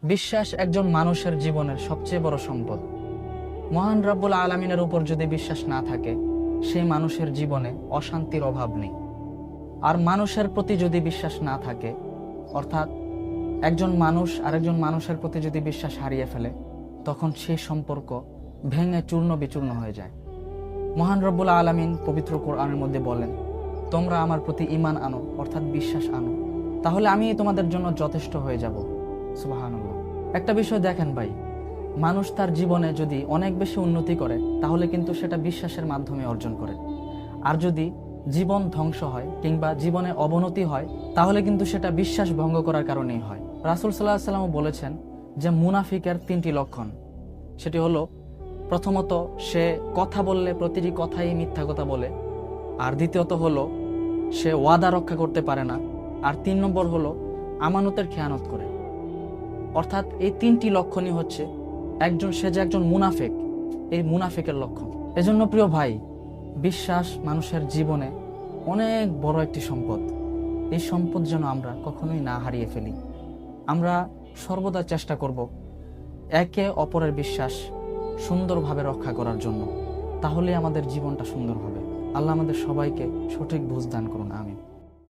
বিশ্বাস একজন মানুষের জীবনের সবচেয়ে বড় সম্পদ। মহান রব্বুল আলামিনের উপর যদি বিশ্বাস না থাকে, সেই মানুষের জীবনে অশান্তির অভাব নেই। আর মানুষের প্রতি যদি বিশ্বাস না থাকে, অর্থাৎ একজন মানুষ আরেকজন মানুষের প্রতি যদি বিশ্বাস হারিয়ে ফেলে, তখন সেই সম্পর্ক ভেঙে চূর্ণ বিচূর্ণ হয়ে যায়। মহান রব্বুল আলামিন পবিত্র কোরআনের মধ্যে বলেন, তোমরা আমার প্রতি ঈমান আনো, অর্থাৎ বিশ্বাস আনো, তাহলে আমি তোমাদের জন্য যথেষ্ট হয়ে যাব। সুবহানাল্লাহ। একটা বিষয় দেখেন ভাই, মানুষ তার জীবনে যদি অনেক বেশি উন্নতি করে, তাহলে কিন্তু সেটা বিশ্বাসের মাধ্যমে অর্জন করে। আর যদি জীবন ধ্বংস হয় কিংবা জীবনে অবনতি হয়, তাহলে কিন্তু সেটা বিশ্বাস ভঙ্গ করার কারণেই হয়। রাসূল সাল্লাল্লাহু আলাইহি ওয়াসাল্লাম বলেছেন যে মুনাফিকের 3টি লক্ষণ। সেটি হলো, প্রথমত সে কথা বললে প্রতিটি কথাই মিথ্যা কথা বলে, আর দ্বিতীয়ত হলো সে ওয়াদা রক্ষা করতে পারে না, আর 3 নম্বর হলো আমানতের খেয়ানত করে। অর্থাৎ এই 3টি লক্ষণই হচ্ছে সে যে একজন মুনাফিক, এই মুনাফিকের লক্ষণ। এজন্য প্রিয় ভাই, বিশ্বাস মানুষের জীবনে অনেক বড় একটি সম্পদ। এই সম্পদ যেন আমরা কখনোই না হারিয়ে ফেলি। আমরা সর্বদা চেষ্টা করব একে অপরের বিশ্বাস সুন্দরভাবে রক্ষা করার জন্য, তাহলে আমাদের জীবনটা সুন্দর হবে। আল্লাহ আমাদের সবাইকে সঠিক বুঝ দান করুন। আমিন।